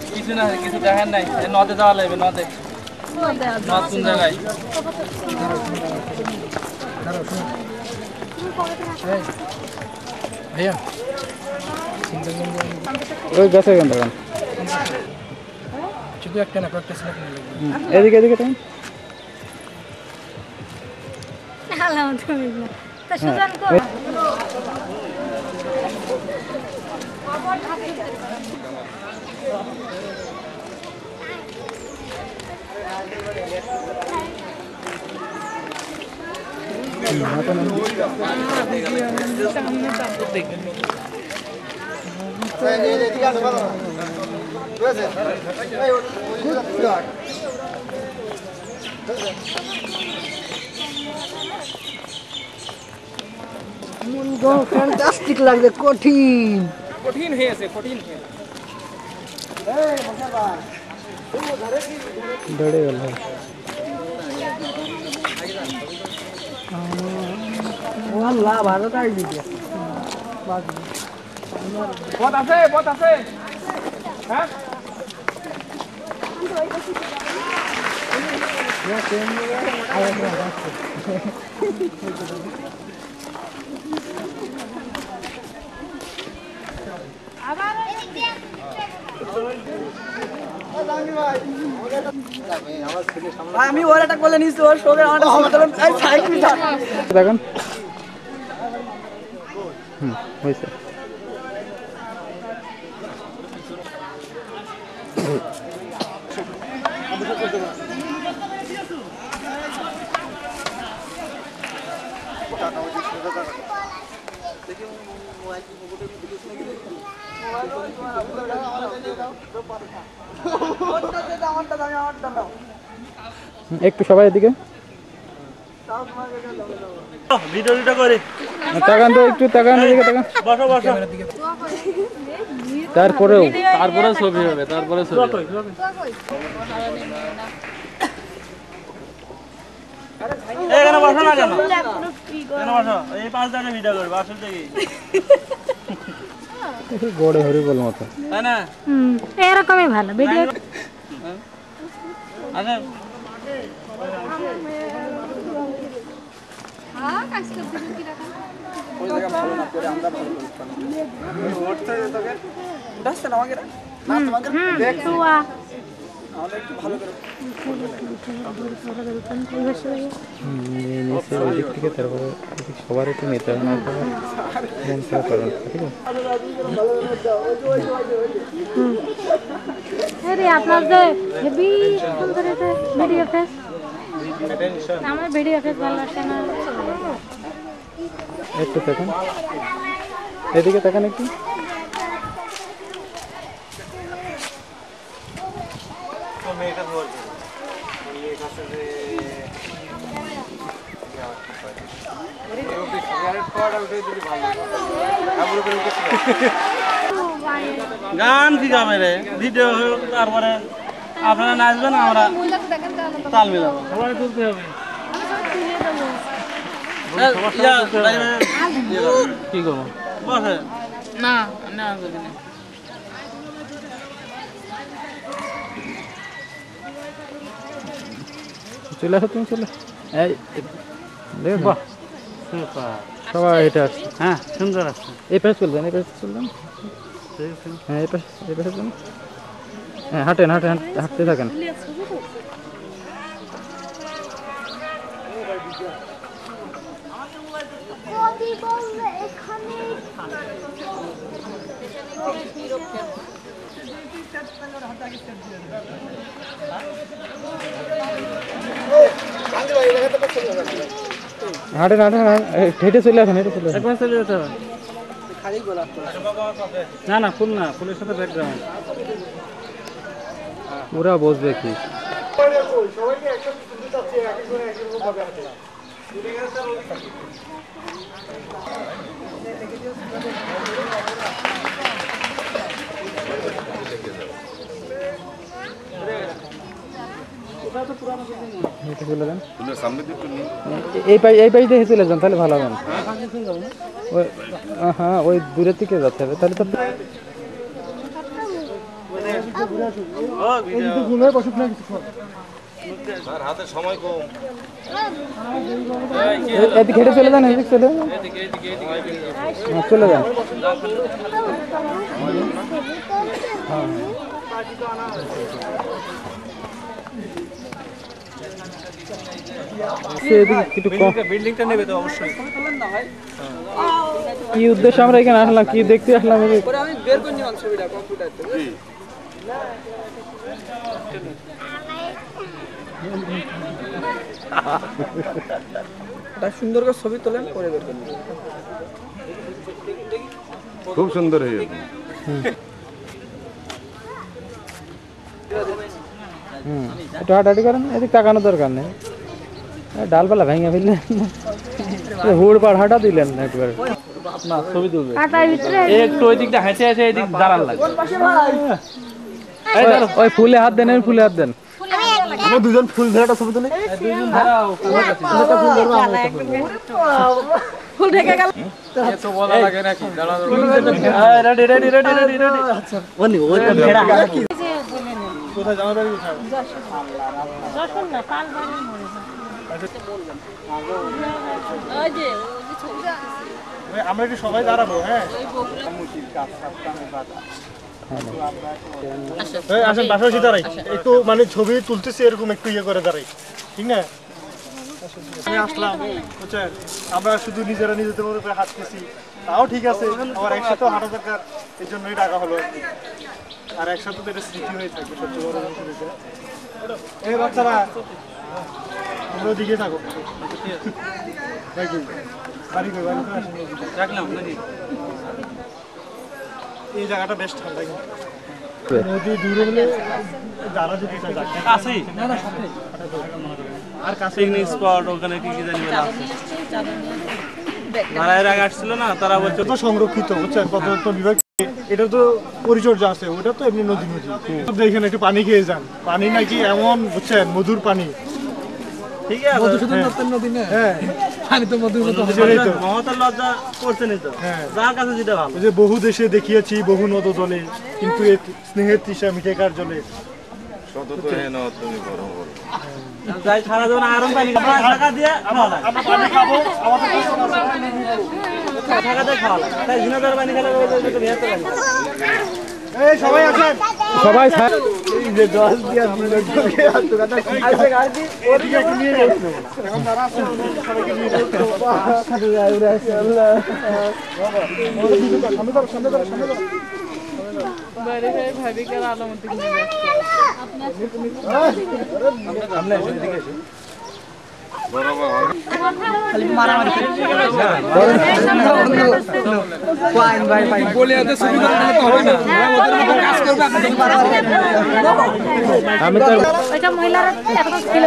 কিছু না কিছু দেখেন নাই নদে যাওয়া লাগবে নদে নদ কোন জায়গায় ভাইয়া ওই গাছে কেন দেখেন শুধু একটা না কয়েকটা সিলেক্ট নিয়ে লাগবে এদিকে এদিকে তুমি আলহামদুলিল্লাহ তা সুজন কো ফ্যান্টাস্টিক লাগছে কঠিন কঠিন হয়েছে কঠিন ধরে গেল আল্লাহ ভালো কাজ দিতে পথ আছে হ্যাঁ আমি ওর একটা বলে নিছি ওর সঙ্গে আমাদের দেখেন হয়েছে একটু সবাই এদিকে ভিডিওটা করে তাকান তো একটু তাকান এদিকে তাকান বসো তারপরে ছবি হবে তারপরে ছবি এখানে বসো না কেন বসো এই পাঁচ জায়গায় ভিডিও করবো আসল থেকে গড়ে হরি বল মতো তাই না এরকমই ভালো ভিডিও আচ্ছা ওইদিক থেকে তারপরে সবার একটু নিতে হবে না ঠিক আছে আপনার যে হেভি সুন্দর একটা ভিডিও ফেস আমার ভিডিও ফেস ভালো আসে না একটু তাকান এদিকে তাকান একটু গান ঠিক হবে রে ভিডিও তারপরে আপনারা নাচবেন আমরা তাল মিলাবো সবাই তুলতে হবে কি করবো বসে না না চলে আসো তুমি চলে সবাই এটা আসছে হ্যাঁ সুন্দর আছে এই পাশে চলবেন এই পাশে চলবেন হ্যাঁ এই পাশে চলবেন হ্যাঁ হাঁটেন হাঁটতে থাকেন হাঁটেন হেঁটে চলে আসেন একবার চলে যেতে হবে না না ফুল না ফুলের সাথে ব্যাকগ্রাউন্ড ওরা বসবে কি Thank you. এটা চলে যান এই পাশ দিয়ে চলে যান তাহলে ভালো হবে না ওই হ্যাঁ ওই দূরের দিকে যেতে হবে তাহলে তো এদিকে হেঁটে চলে যান এদিকে চলে যান চলে যান বিল্ডিংটা নেবে তো অবশ্যই। কি উদ্দেশ্যে আমরা এখানে আসলাম কি দেখতে আসলাম আমি বের করে নিলাম ছবিটা কম্পিউটারতে সুন্দর করে ছবি তোলেন পরে বের করে নিলাম খুব সুন্দর হয়ে যাবে একটু হাঁটাহাঁটি করেন এদিকে তাকানোর দরকার নেই ডালপালা ভেঙে ফেললেন হুড় পাড় হাঁটা দিলেন একবারে না ছবি তুলবে কাটার ভিতরে একটু ওই দিকটা হেঁটে হেঁটে এই দিক দাঁড়ান লাগে ওই ফুলে হাত দেন ফুলে হাত দেন আমরা দুজন ফুল ধরে একটা ছবি তুলি ফুল ঢেকে গেল এত বলা লাগে নাকি ready ready ready ready ready কোথায় জামা বাড়ি কোথায় যখন না কাল বাড়ি মরে আমরা একটু সবাই দাঁড়াবো হ্যাঁ আসেন পাশাপাশি দাঁড়াই একটু মানে ছবি তুলতেছি এরকম একটু ইয়ে করে দাঁড়াই ঠিক না আমি আসলাম বুঝছেন আমরা শুধু নিজেরা নিজেদের মতো করে হাঁটতেছি তাও ঠিক আছে আমার একসাথেও হাঁটা দরকার এই জন্যই ডাকা হলো আর একসাথে তো এটা স্মৃতি হয়ে থাকবে সবচেয়ে বড় জিনিস হচ্ছে এই বাচ্চারা তোমরা দিকে থাকো নাকি বাড়ি কই বাড়ি কই আসেন রাখলাম নাকি এই জায়গাটা বেশ ঠান্ডা কিন্তু নদী দূরে হলে যারা যেতে চায় যাক কাছেই আর কাছে পিকনিক স্পট ওখানে কি কি জানি বলে আছে যারা এর আগে আসছিল না তারা বলছে তো সংরক্ষিত বুঝছেন প্রত্নতত্ত্ব বিভাগ এটা তো পরিচর্যা আছে ওটা তো এমনি নদী দেখেন একটু পানি খেয়ে যান পানি নাকি এমন বুঝছেন মধুর পানি ঠিক আছে নদী না হ্যাঁ পানি তো মধুর মতো সেটাই তো মমতার লজ্জা করছেনই তো হ্যাঁ যার কাছে যেটা ভালো ওই যে বহু দেশে দেখিয়েছি বহু নদ জলে কিন্তু এই স্নেহের তৃষা মিঠেকার জলে যাই সারা জীবন আরম পানি টাকা দিয়ে খাওয়া লাগে আমরা পানি খাবো আমাদের টাকা দিয়ে খাওয়া লাগে তাই ঝিনাদার পানি খেলে বিহাতে পানি এই সবাই আছেন সবাই এই যে জল দিয়া ঢুকে আসতো কথা আইছে গাড়ি ওদিকে একটু নিয়ে যাচ্ছো এখন যারা আছেন সবাইকে নিয়ে যাচ্ছো খাতে যায় ওরে আছে আল্লাহ বাবা সামনে দাও সামনে দাও সামনে দাও বাইরে ভাবি কে আলামত নিয়ে যাচ্ছে সামনে এসে দিকে এসে খালি মারামারি ফাইন ভাই ফাইন বলে এত সুবিধা তো হবে না ওদের মতো কাজ করবে আপনি মারামারি আমি তো ওইটা মহিলারা এখন ছিল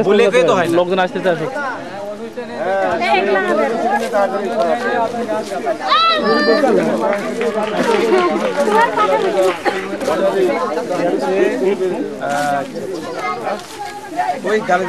বলেই তো হয় লোকজন আসতেছে আসে তোমার ওই গালি